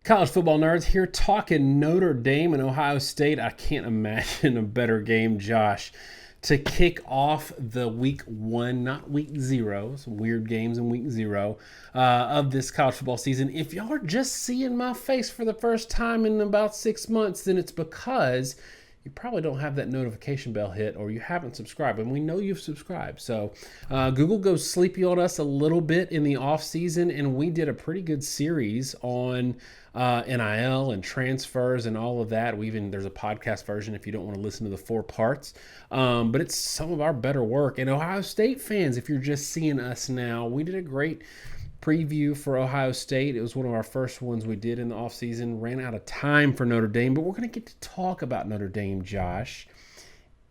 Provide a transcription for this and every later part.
College football nerds here talking Notre Dame and Ohio State. I can't imagine a better game, Josh, to kick off the week one, not week zero, some weird games in week zero of this college football season. If y'all are just seeing my face for the first time in about 6 months, then it's because you probably don't have that notification bell hit or you haven't subscribed, and we know you've subscribed. So Google goes sleepy on us a little bit in the off season, and we did a pretty good series on NIL and transfers and all of that. There's a podcast version if you don't want to listen to the 4 parts, but it's some of our better work. And Ohio State fans, if you're just seeing us now, we did a great preview for Ohio State. It was one of our first ones we did in the offseason. Ran out of time for Notre Dame, but we're going to get to talk about Notre Dame, Josh,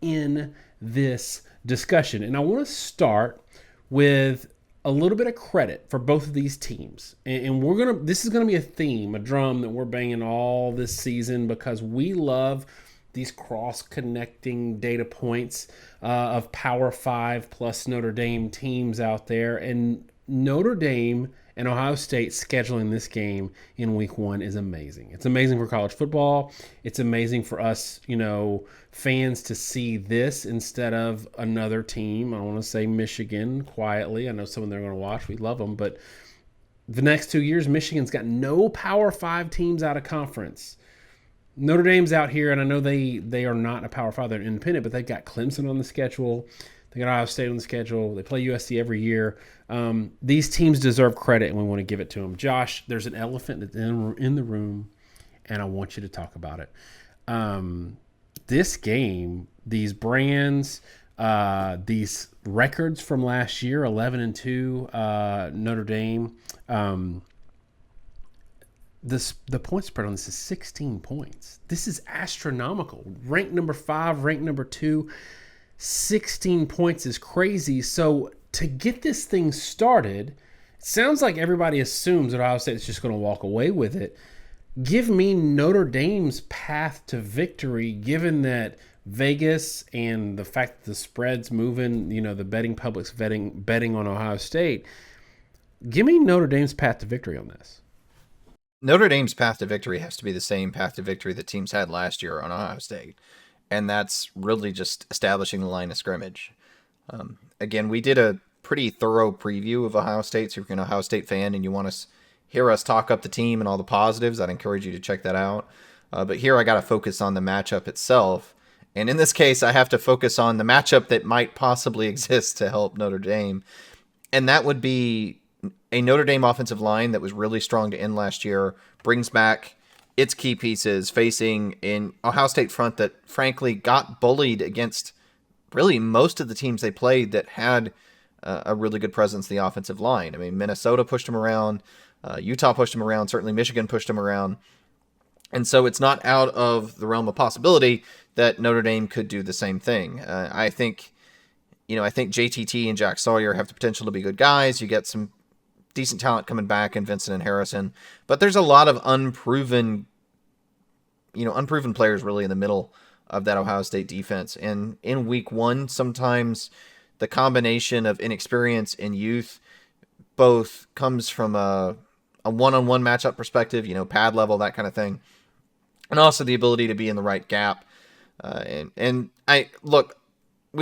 in this discussion. And I want to start with a little bit of credit for both of these teams. And this is going to be a theme, a drum that we're banging all this season because we love these cross-connecting data points of Power 5 plus Notre Dame teams out there. And Notre Dame and Ohio State scheduling this game in week one is amazing. It's amazing for college football. It's amazing for us, fans to see this instead of another team. I want to say Michigan quietly. I know some of them are going to watch. We love them. But the next 2 years, Michigan's got no Power 5 teams out of conference. Notre Dame's out here, and I know they are not a Power 5. They're independent, but they've got Clemson on the schedule. They got Ohio State on the schedule. They play USC every year. These teams deserve credit, and we want to give it to them. Josh, there's an elephant that's in the room, and I want you to talk about it. This game, these brands, these records from last year, 11-2, Notre Dame. The point spread on this is 16 points. This is astronomical. Ranked number 5, ranked number 2. 16 points is crazy. So to get this thing started, it sounds like everybody assumes that Ohio State is just going to walk away with it. Give me Notre Dame's path to victory, given that Vegas and the fact that the spread's moving, the betting public's betting on Ohio State. Give me Notre Dame's path to victory on this. Notre Dame's path to victory has to be the same path to victory that teams had last year on Ohio State. And that's really just establishing the line of scrimmage. Again, we did a pretty thorough preview of Ohio State. So if you're an Ohio State fan and you want to hear us talk up the team and all the positives, I'd encourage you to check that out. But here I got to focus on the matchup itself. And in this case, I have to focus on the matchup that might possibly exist to help Notre Dame. And that would be a Notre Dame offensive line that was really strong to end last year, brings back its key pieces facing an Ohio State front that frankly got bullied against really most of the teams they played that had a really good presence in the offensive line. I mean, Minnesota pushed them around, Utah pushed them around, certainly Michigan pushed them around. And so it's not out of the realm of possibility that Notre Dame could do the same thing. I think JTT and Jack Sawyer have the potential to be good guys. You get some decent talent coming back in Vincent and Harrison, but there's a lot of unproven players really in the middle of that Ohio State defense. And in week one, sometimes the combination of inexperience and youth both comes from a one-on-one matchup perspective, pad level, that kind of thing. And also the ability to be in the right gap. We've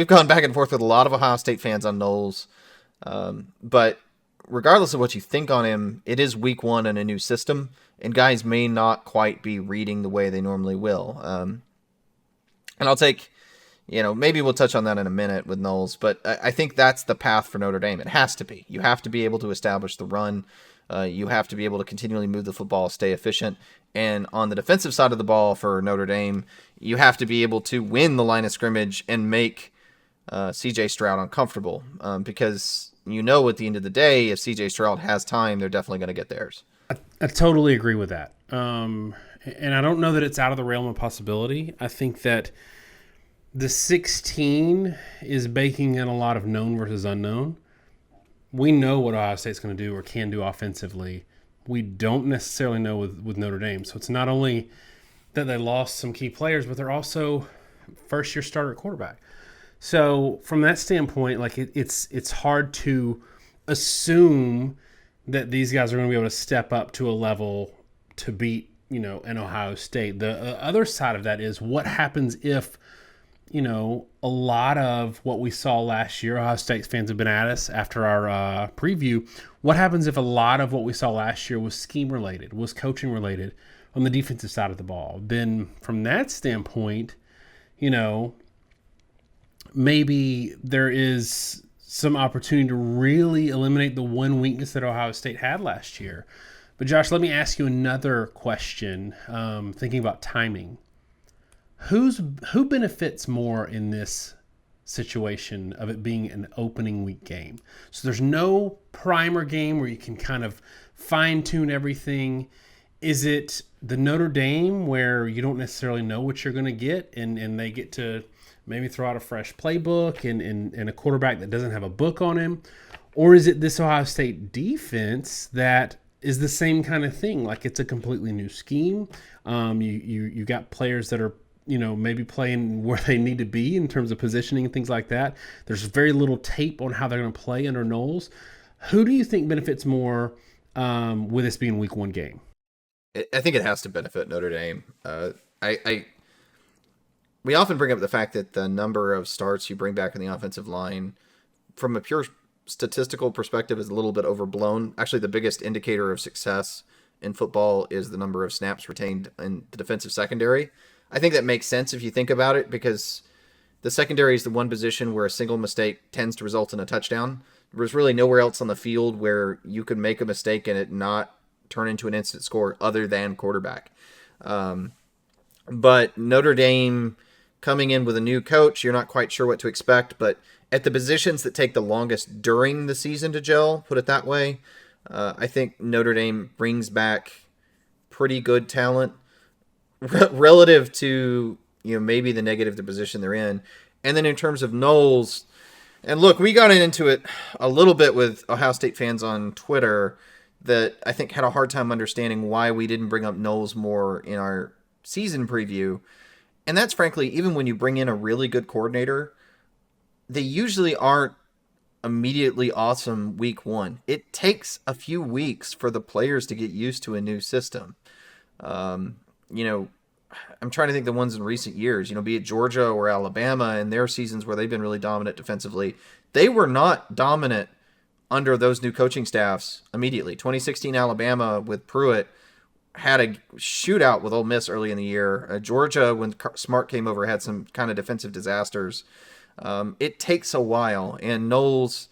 gone back and forth with a lot of Ohio State fans on Knowles. But regardless of what you think on him, it is week one in a new system, and guys may not quite be reading the way they normally will. And I'll take, maybe we'll touch on that in a minute with Knowles, but I think that's the path for Notre Dame. It has to be. You have to be able to establish the run. You have to be able to continually move the football, stay efficient. And on the defensive side of the ball for Notre Dame, you have to be able to win the line of scrimmage and make CJ Stroud uncomfortable, because at the end of the day, if CJ Stroud has time, they're definitely going to get theirs. I totally agree with that. And I don't know that it's out of the realm of possibility. I think that the 16 is baking in a lot of known versus unknown. We know what Ohio State's going to do or can do offensively. We don't necessarily know with Notre Dame. So it's not only that they lost some key players, but they're also first-year starter at quarterback. So from that standpoint, it's hard to assume that these guys are going to be able to step up to a level to beat, an Ohio State. The other side of that is what happens if, a lot of what we saw last year, Ohio State fans have been at us after our preview. What happens if a lot of what we saw last year was scheme related, was coaching related on the defensive side of the ball? Then from that standpoint, maybe there is some opportunity to really eliminate the one weakness that Ohio State had last year. But Josh, let me ask you another question, thinking about timing. Who benefits more in this situation of it being an opening week game? So there's no primer game where you can kind of fine-tune everything. Is it the Notre Dame where you don't necessarily know what you're going to get and they get to maybe throw out a fresh playbook and a quarterback that doesn't have a book on him? Or is it this Ohio State defense that is the same kind of thing? Like it's a completely new scheme. You got players that are, maybe playing where they need to be in terms of positioning and things like that. There's very little tape on how they're going to play under Knowles. Who do you think benefits more with this being week one game? I think it has to benefit Notre Dame. We often bring up the fact that the number of starts you bring back in the offensive line from a pure statistical perspective is a little bit overblown. Actually, the biggest indicator of success in football is the number of snaps retained in the defensive secondary. I think that makes sense if you think about it, because the secondary is the one position where a single mistake tends to result in a touchdown. There's really nowhere else on the field where you could make a mistake and it not turn into an instant score other than quarterback. But Notre Dame coming in with a new coach, you're not quite sure what to expect, but at the positions that take the longest during the season to gel, put it that way, I think Notre Dame brings back pretty good talent relative to, maybe the negative the position they're in. And then in terms of Knowles, and look, we got into it a little bit with Ohio State fans on Twitter that I think had a hard time understanding why we didn't bring up Knowles more in our season preview. And that's frankly, even when you bring in a really good coordinator, they usually aren't immediately awesome week one. It takes a few weeks for the players to get used to a new system. I'm trying to think the ones in recent years, be it Georgia or Alabama in their seasons where they've been really dominant defensively. They were not dominant under those new coaching staffs immediately. 2016 Alabama with Pruitt had a shootout with Ole Miss early in the year. Georgia, when Smart came over, had some kind of defensive disasters. It takes a while. And Knowles,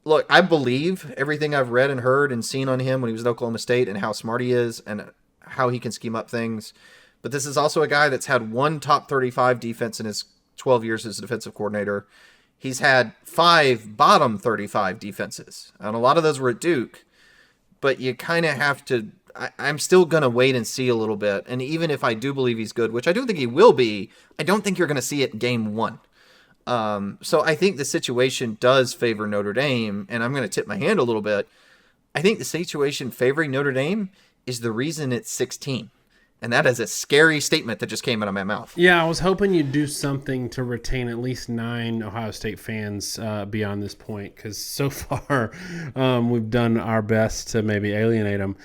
look, I believe everything I've read and heard and seen on him when he was at Oklahoma State and how smart he is and how he can scheme up things. But this is also a guy that's had one top 35 defense in his 12 years as a defensive coordinator. He's had 5 bottom 35 defenses. And a lot of those were at Duke. But you kind of have to... I'm still going to wait and see a little bit. And even if I do believe he's good, which I do think he will be, I don't think you're going to see it game one. So I think the situation does favor Notre Dame. And I'm going to tip my hand a little bit. I think the situation favoring Notre Dame is the reason it's 16. And that is a scary statement that just came out of my mouth. Yeah, I was hoping you'd do something to retain at least 9 Ohio State fans beyond this point, because so far we've done our best to maybe alienate them.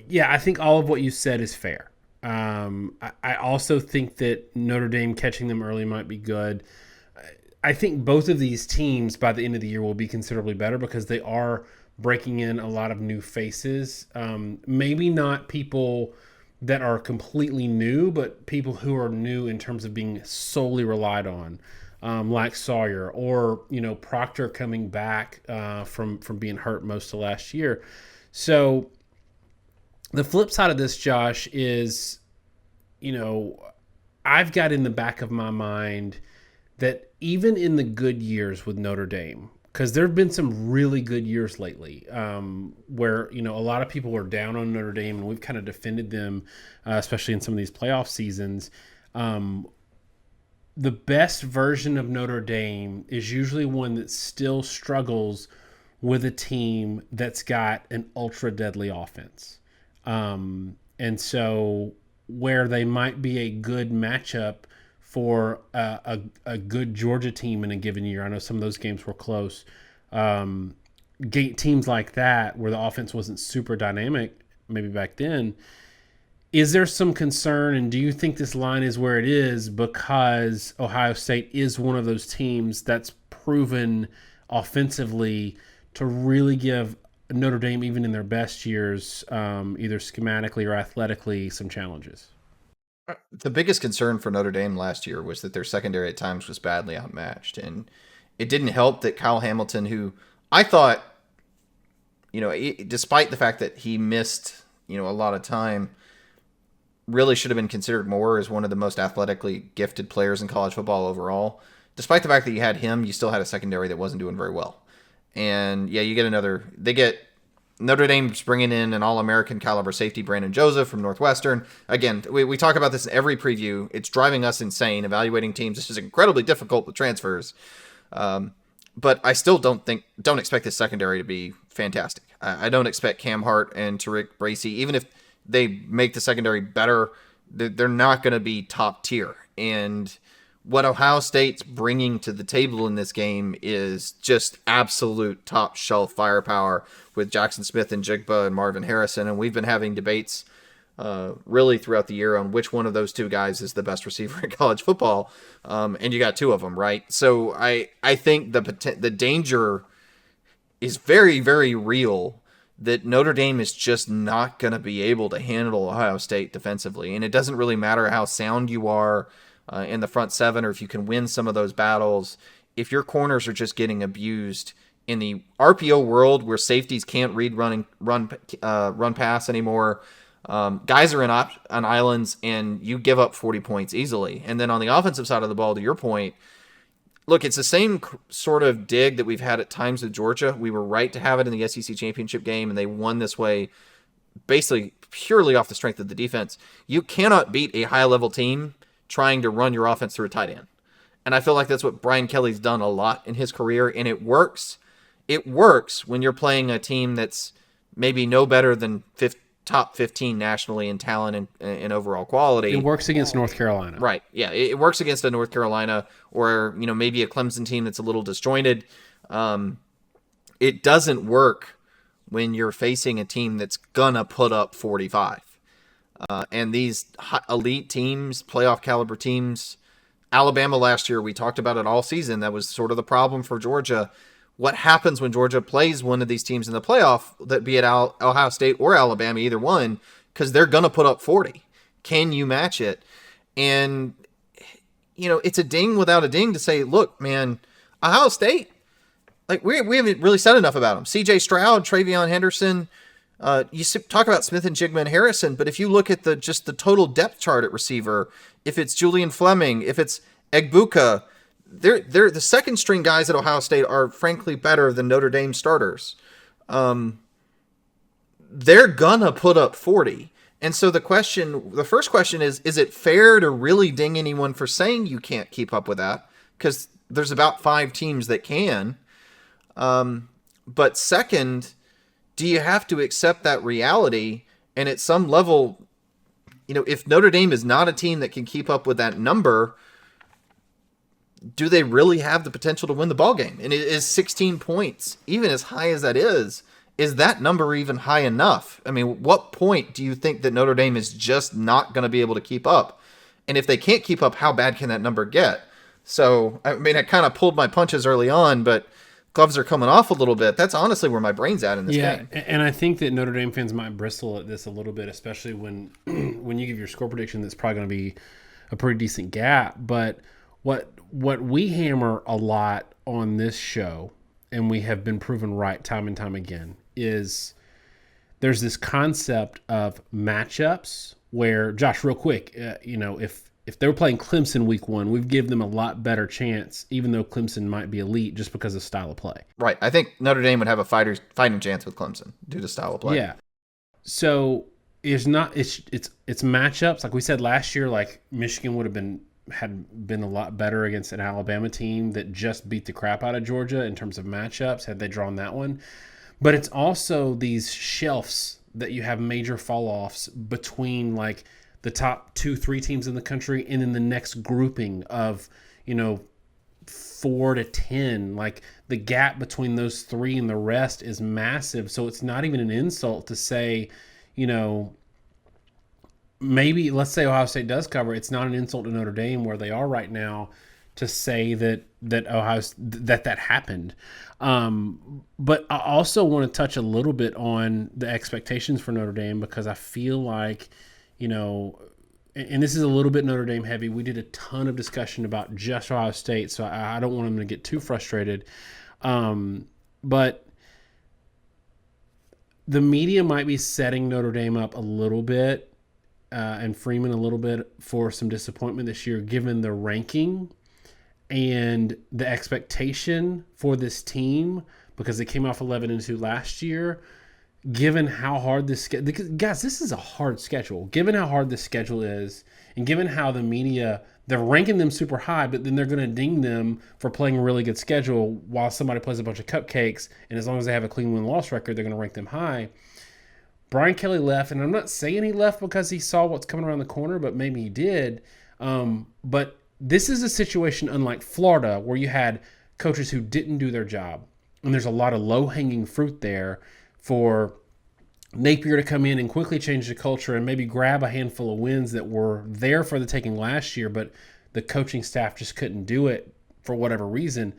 Yeah, I think all of what you said is fair. I also think that Notre Dame catching them early might be good. I think both of these teams by the end of the year will be considerably better because they are breaking in a lot of new faces. Maybe not people that are completely new, but people who are new in terms of being solely relied on, like Sawyer or, Proctor coming back from being hurt most of last year. So the flip side of this, Josh, is, I've got in the back of my mind that even in the good years with Notre Dame, because there have been some really good years lately where, a lot of people were down on Notre Dame and we've kind of defended them, especially in some of these playoff seasons. The best version of Notre Dame is usually one that still struggles with a team that's got an ultra deadly offense. And so where they might be a good matchup for a good Georgia team in a given year. I know some of those games were close. teams like that where the offense wasn't super dynamic, maybe back then. Is there some concern, and do you think this line is where it is because Ohio State is one of those teams that's proven offensively to really give Notre Dame, even in their best years, either schematically or athletically, some challenges? The biggest concern for Notre Dame last year was that their secondary at times was badly outmatched. And it didn't help that Kyle Hamilton, who I thought, despite the fact that he missed, a lot of time, really should have been considered more as one of the most athletically gifted players in college football overall. Despite the fact that you had him, you still had a secondary that wasn't doing very well. And yeah, they get Notre Dame's bringing in an All-American caliber safety, Brandon Joseph from Northwestern. Again, we talk about this in every preview. It's driving us insane. Evaluating teams, this is incredibly difficult with transfers. But I still don't expect this secondary to be fantastic. I don't expect Cam Hart and Tariq Bracy, even if they make the secondary better, they're not going to be top tier. And what Ohio State's bringing to the table in this game is just absolute top shelf firepower with Jackson Smith and Jigba and Marvin Harrison. And we've been having debates really throughout the year on which one of those two guys is the best receiver in college football. And you got two of them, right? So I think the danger is very, very real that Notre Dame is just not going to be able to handle Ohio State defensively. And it doesn't really matter how sound you are in the front seven or if you can win some of those battles. If your corners are just getting abused in the RPO world where safeties can't read run pass anymore, guys are on islands and you give up 40 points easily. And then on the offensive side of the ball, to your point, look, it's the same sort of dig that we've had at times with Georgia. We were right to have it in the SEC championship game, and they won this way basically purely off the strength of the defense. You cannot beat a high-level team trying to run your offense through a tight end. And I feel like that's what Brian Kelly's done a lot in his career, and it works. It works when you're playing a team that's maybe no better than top 15 nationally in talent and overall quality. It works against North Carolina. Right. Yeah. It works against a North Carolina or, maybe a Clemson team that's a little disjointed. It doesn't work when you're facing a team that's gonna put up 45. And these elite teams, playoff caliber teams, Alabama last year, we talked about it all season. That was sort of the problem for Georgia. What happens when Georgia plays one of these teams in the playoff, that be it Ohio State or Alabama, either one, because they're going to put up 40. Can you match it? And, it's a ding without a ding to say, look, man, Ohio State, like we haven't really said enough about them. CJ Stroud, Travion Henderson, you talk about Smith and Jigma and Harrison, but if you look at the total depth chart at receiver, if it's Julian Fleming, if it's Egbuka, they're the second string guys at Ohio State are frankly better than Notre Dame starters. They're gonna put up 40. And so the first question is it fair to really ding anyone for saying you can't keep up with that? Because there's about 5 teams that can. But second, do you have to accept that reality? And at some level, if Notre Dame is not a team that can keep up with that number, do they really have the potential to win the ball game? And it is 16 points, even as high as that is that number even high enough? I mean, what point do you think that Notre Dame is just not going to be able to keep up? And if they can't keep up, how bad can that number get? So, I mean, I kind of pulled my punches early on, but gloves are coming off a little bit. That's honestly where my brain's at in this game. Yeah, and I think that Notre Dame fans might bristle at this a little bit, especially when when you give your score prediction that's probably going to be a pretty decent gap. But what we hammer a lot on this show, and we have been proven right time and time again, is there's this concept of matchups where, Josh, real quick, if they were playing Clemson week 1, we'd give them a lot better chance, even though Clemson might be elite, just because of style of play. Right. I think Notre Dame would have a fighting chance with Clemson due to style of play. Yeah. So it's matchups. Like we said last year, like Michigan had been a lot better against an Alabama team that just beat the crap out of Georgia in terms of matchups, had they drawn that one. But it's also these shelves that you have major fall-offs between like the top 2-3 teams in the country and then the next grouping of, 4 4-10. Like the gap between those three and the rest is massive. So it's not even an insult to say, you know, maybe let's say Ohio State does cover. It's not an insult to Notre Dame where they are right now to say that happened. But I also want to touch a little bit on the expectations for Notre Dame because I feel like, you know, and this is a little bit Notre Dame heavy. We did a ton of discussion about just Ohio State, so I don't want them to get too frustrated. But the media might be setting Notre Dame up a little bit and Freeman a little bit for some disappointment this year, given the ranking and the expectation for this team, because they came off 11-2 last year. Given how hard this guys, this is a hard schedule. Given how hard this schedule is, and given how the media, they're ranking them super high, but then they're going to ding them for playing a really good schedule while somebody plays a bunch of cupcakes, and as long as they have a clean win-loss record, they're going to rank them high. Brian Kelly left, and I'm not saying he left because he saw what's coming around the corner, but maybe he did. But this is a situation unlike Florida where you had coaches who didn't do their job, and there's a lot of low-hanging fruit there for Napier to come in and quickly change the culture and maybe grab a handful of wins that were there for the taking last year, but the coaching staff just couldn't do it for whatever reason.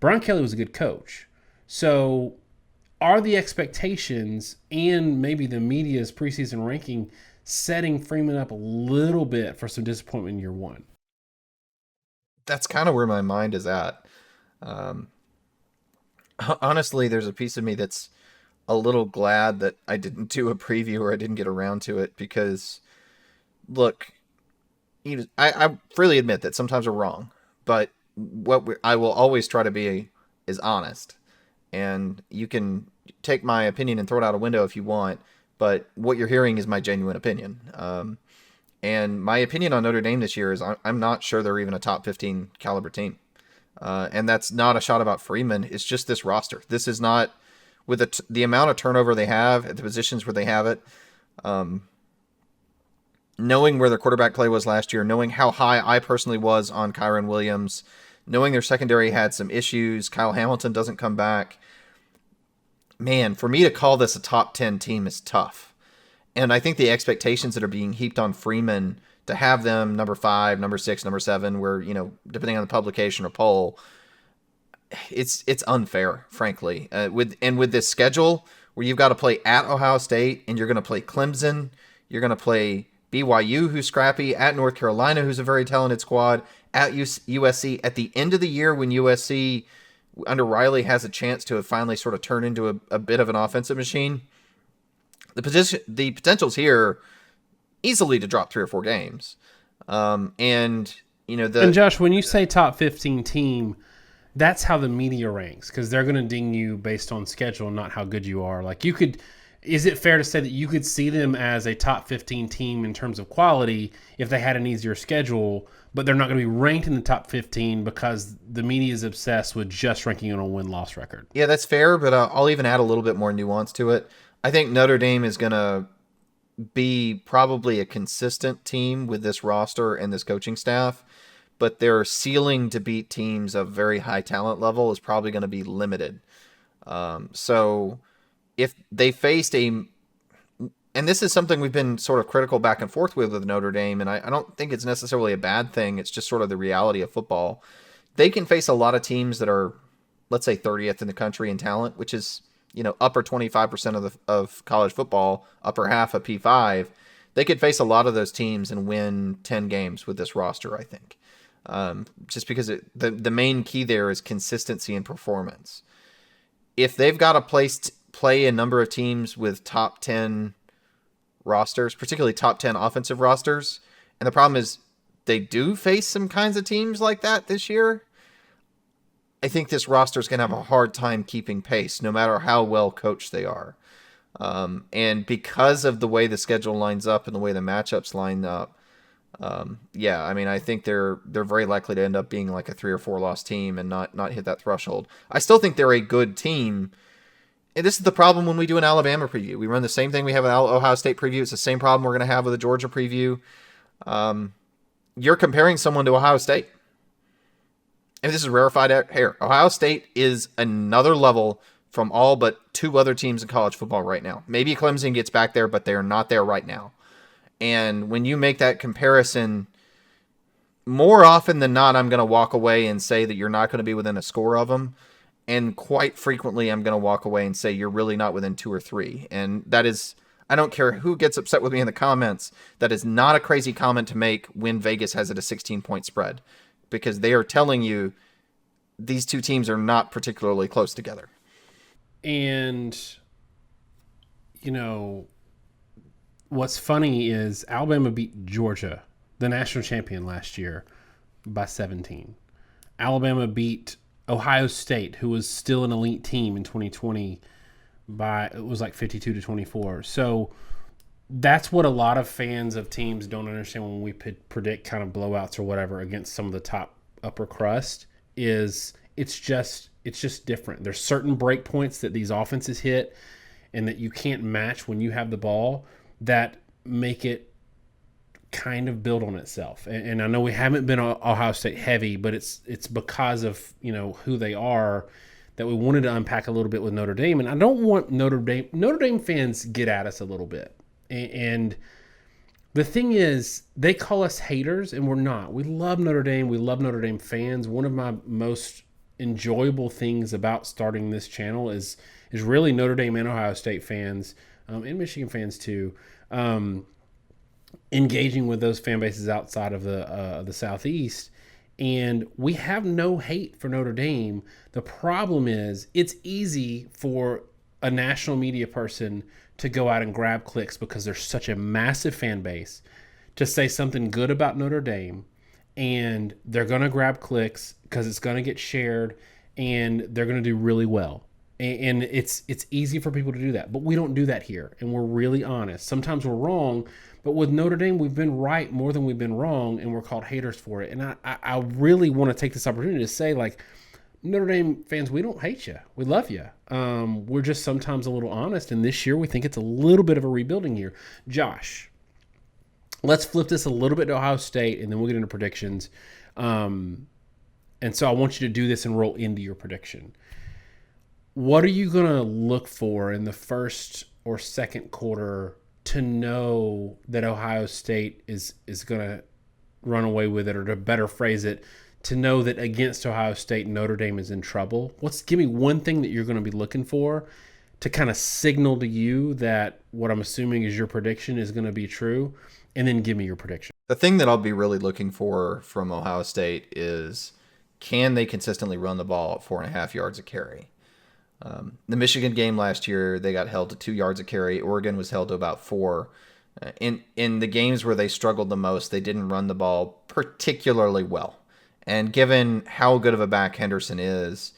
Brian Kelly was a good coach. So are the expectations and maybe the media's preseason ranking setting Freeman up a little bit for some disappointment in year one? That's kind of where my mind is at. Honestly, there's a piece of me that's a little glad that I didn't do a preview or I didn't get around to it because, look, I freely admit that sometimes we're wrong, but I will always try to be is honest. And you can take my opinion and throw it out a window if you want, but what you're hearing is my genuine opinion. And my opinion on Notre Dame this year is I'm not sure they're even a top 15 caliber team. And that's not a shot about Freeman. It's just this roster. This is not, with the amount of turnover they have at the positions where they have it, knowing where their quarterback play was last year, knowing how high I personally was on Kyron Williams, knowing their secondary had some issues, Kyle Hamilton doesn't come back. Man, for me to call this a top 10 team is tough. And I think the expectations that are being heaped on Freeman to have them number 5, number 6, number 7, where, depending on the publication or poll, it's unfair, frankly. With this schedule where you've got to play at Ohio State and you're going to play Clemson, you're going to play BYU, who's scrappy, at North Carolina, who's a very talented squad, at USC, at the end of the year when USC under Riley has a chance to finally sort of turn into a bit of an offensive machine. The potential's here easily to drop 3 or 4 games. And Josh, when you say top 15 team, that's how the media ranks, because they're going to ding you based on schedule, not how good you are. Like is it fair to say that you could see them as a top 15 team in terms of quality if they had an easier schedule, but they're not going to be ranked in the top 15 because the media is obsessed with just ranking on a win-loss record? Yeah, that's fair, but I'll even add a little bit more nuance to it. I think Notre Dame is going to be probably a consistent team with this roster and this coaching staff, but their ceiling to beat teams of very high talent level is probably going to be limited. So if they faced and this is something we've been sort of critical back and forth with Notre Dame, and I don't think it's necessarily a bad thing. It's just sort of the reality of football. They can face a lot of teams that are, let's say, 30th in the country in talent, which is, upper 25% of college football, upper half of P5. They could face a lot of those teams and win 10 games with this roster, I think. Just because the main key there is consistency and performance. If they've got to play a number of teams with top 10 rosters, particularly top 10 offensive rosters, and the problem is they do face some kinds of teams like that this year, I think this roster is going to have a hard time keeping pace, no matter how well coached they are. And because of the way the schedule lines up and the way the matchups line up, I think they're very likely to end up being like a 3 or 4 loss team and not hit that threshold. I still think they're a good team. And this is the problem when we do an Alabama preview. We run the same thing we have an Ohio State preview. It's the same problem we're going to have with a Georgia preview. You're comparing someone to Ohio State. if this is rarefied air, Ohio State is another level from all but two other teams in college football right now. Maybe Clemson gets back there, but they're not there right now. And when you make that comparison, more often than not, I'm going to walk away and say that you're not going to be within a score of them. And quite frequently, I'm going to walk away and say you're really not within 2 or 3. And that is, I don't care who gets upset with me in the comments, that is not a crazy comment to make when Vegas has it a 16-point spread. Because they are telling you these two teams are not particularly close together. And, what's funny is Alabama beat Georgia, the national champion last year, by 17. Alabama beat Ohio State, who was still an elite team in 2020, it was like 52-24. So that's what a lot of fans of teams don't understand when we predict kind of blowouts or whatever against some of the top upper crust. Is it's just different. There's certain break points that these offenses hit and that you can't match when you have the ball that make it kind of build on itself. And I know we haven't been Ohio State heavy, but it's because of who they are that we wanted to unpack a little bit with Notre Dame. And I don't want Notre Dame fans get at us a little bit. And the thing is, they call us haters, and we're not. We love Notre Dame. We love Notre Dame fans. One of my most enjoyable things about starting this channel is really Notre Dame and Ohio State fans, and Michigan fans too, engaging with those fan bases outside of the Southeast. And we have no hate for Notre Dame. The problem is it's easy for a national media person to go out and grab clicks because there's such a massive fan base to say something good about Notre Dame, and they're going to grab clicks because it's going to get shared and they're going to do really well. And it's easy for people to do that, but we don't do that here. And we're really honest. Sometimes we're wrong, but with Notre Dame, we've been right more than we've been wrong, and we're called haters for it. And I really want to take this opportunity to say, like, Notre Dame fans, we don't hate you. We love you. We're just sometimes a little honest, and this year we think it's a little bit of a rebuilding year. Josh, let's flip this a little bit to Ohio State, and then we'll get into predictions. And so I want you to do this and roll into your prediction. What are you going to look for in the first or second quarter to know that Ohio State is going to run away with it, or to better phrase it, to know that against Ohio State, Notre Dame is in trouble? Give me one thing that you're going to be looking for to kind of signal to you that what I'm assuming is your prediction is going to be true, and then give me your prediction. The thing that I'll be really looking for from Ohio State is, can they consistently run the ball at 4.5 yards a carry? The Michigan game last year, they got held to 2 yards a carry. Oregon was held to about 4. In the games where they struggled the most, they didn't run the ball particularly well. And given how good of a back Henderson is,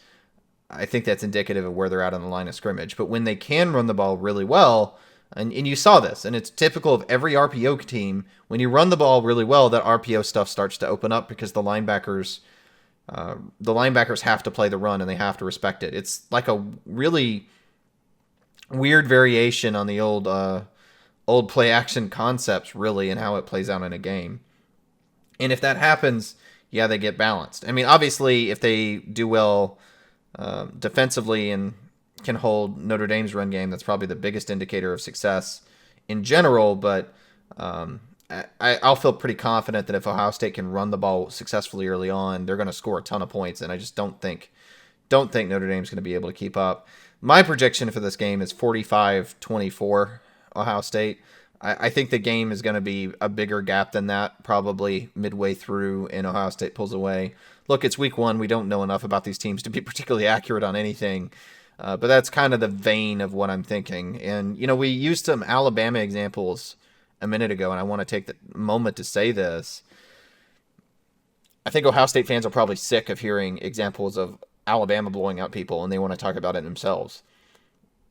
I think that's indicative of where they're at on the line of scrimmage. But when they can run the ball really well, and you saw this, and it's typical of every RPO team, when you run the ball really well, that RPO stuff starts to open up because the linebackers have to play the run and they have to respect it. It's like a really weird variation on the old play action concepts, really, and how it plays out in a game. And if that happens, yeah, they get balanced. I mean, obviously, if they do well defensively and can hold Notre Dame's run game, that's probably the biggest indicator of success in general. But I'll feel pretty confident that if Ohio State can run the ball successfully early on, they're going to score a ton of points, and I just don't think Notre Dame's going to be able to keep up. My projection for this game is 45-24 Ohio State. I think the game is going to be a bigger gap than that, probably midway through, and Ohio State pulls away. Look, it's week 1. We don't know enough about these teams to be particularly accurate on anything, but that's kind of the vein of what I'm thinking. And, we used some Alabama examples a minute ago, and I want to take the moment to say this. I think Ohio State fans are probably sick of hearing examples of Alabama blowing out people, and they want to talk about it themselves.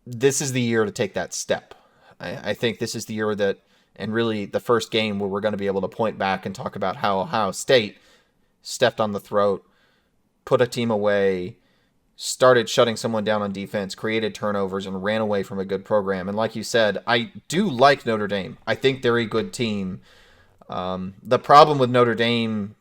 This is the year to take that step. I think this is the year that, and really the first game where we're going to be able to point back and talk about how Ohio State stepped on the throat, put a team away, started shutting someone down on defense, created turnovers, and ran away from a good program. And like you said, I do like Notre Dame. I think they're a good team. The problem with Notre Dame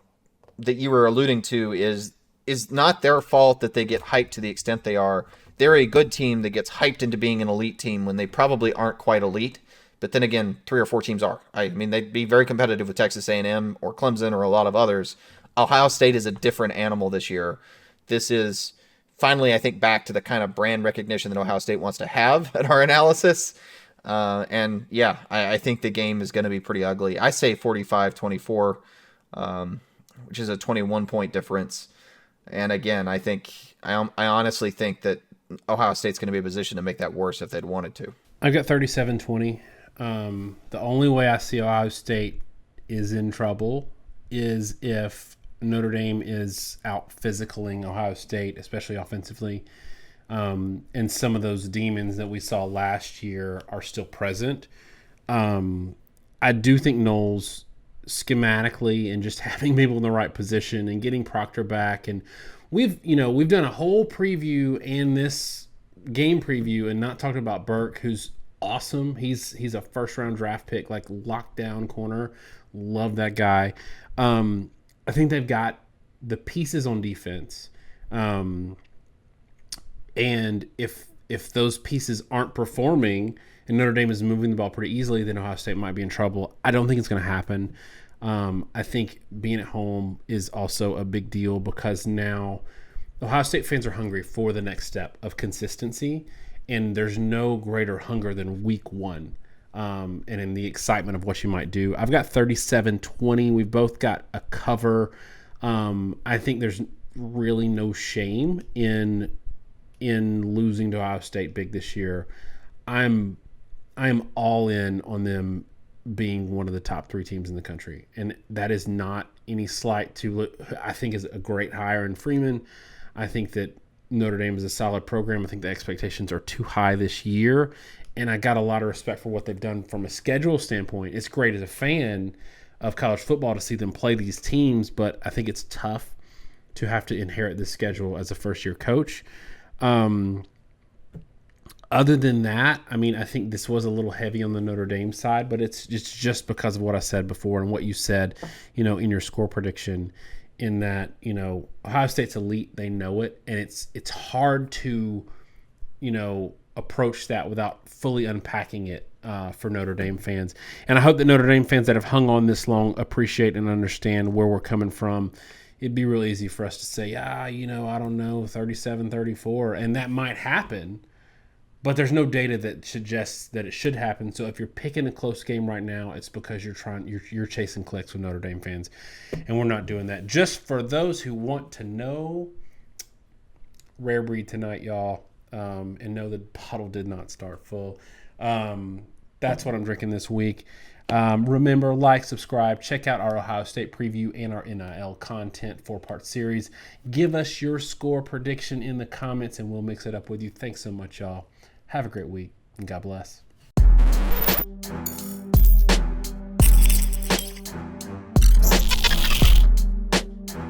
that you were alluding to is is not their fault that they get hyped to the extent they are. They're a good team that gets hyped into being an elite team when they probably aren't quite elite. But then again, 3 or 4 teams are. I mean, they'd be very competitive with Texas A&M or Clemson or a lot of others. Ohio State is a different animal this year. This is finally, I think, back to the kind of brand recognition that Ohio State wants to have at our analysis. And yeah, I think the game is going to be pretty ugly. I say 45-24, which is a 21-point difference. And again, I honestly think that Ohio State's going to be in a position to make that worse if they'd wanted to. I've got 37-20. The only way I see Ohio State is in trouble is if Notre Dame is out physicaling Ohio State, especially offensively. And some of those demons that we saw last year are still present. I do think Knowles schematically and just having people in the right position and getting Proctor back. And we've done a whole preview and this game preview and not talking about Burke, who's awesome. He's a first round draft pick, like lockdown corner. Love that guy. I think they've got the pieces on defense. And if those pieces aren't performing and Notre Dame is moving the ball pretty easily, then Ohio State might be in trouble. I don't think it's going to happen. I think being at home is also a big deal because now Ohio State fans are hungry for the next step of consistency, and there's no greater hunger than week 1. And in the excitement of what you might do. I've got 37-20. We've both got a cover. I think there's really no shame in losing to Ohio State big this year. I'm all in on them being one of the top 3 teams in the country. And that is not any slight to, I think, is a great hire in Freeman. I think that Notre Dame is a solid program. I think the expectations are too high this year. And I got a lot of respect for what they've done from a schedule standpoint. It's great as a fan of college football to see them play these teams, but I think it's tough to have to inherit this schedule as a first-year coach. Other than that, I mean, I think this was a little heavy on the Notre Dame side, but it's just because of what I said before and what you said, in your score prediction, in that, Ohio State's elite, they know it, and it's hard to, approach that without fully unpacking it for Notre Dame fans. And I hope that Notre Dame fans that have hung on this long appreciate and understand where we're coming from. It'd be real easy for us to say, I don't know, 37-34, and that might happen, but there's no data that suggests that it should happen. So if you're picking a close game right now, it's because you're chasing clicks with Notre Dame fans, and we're not doing that. Just for those who want to know, rare breed tonight, y'all. And know the bottle did not start full. That's what I'm drinking this week. Remember, like, subscribe, check out our Ohio State preview and our NIL content 4-part series. Give us your score prediction in the comments, and we'll mix it up with you. Thanks so much, y'all. Have a great week, and God bless.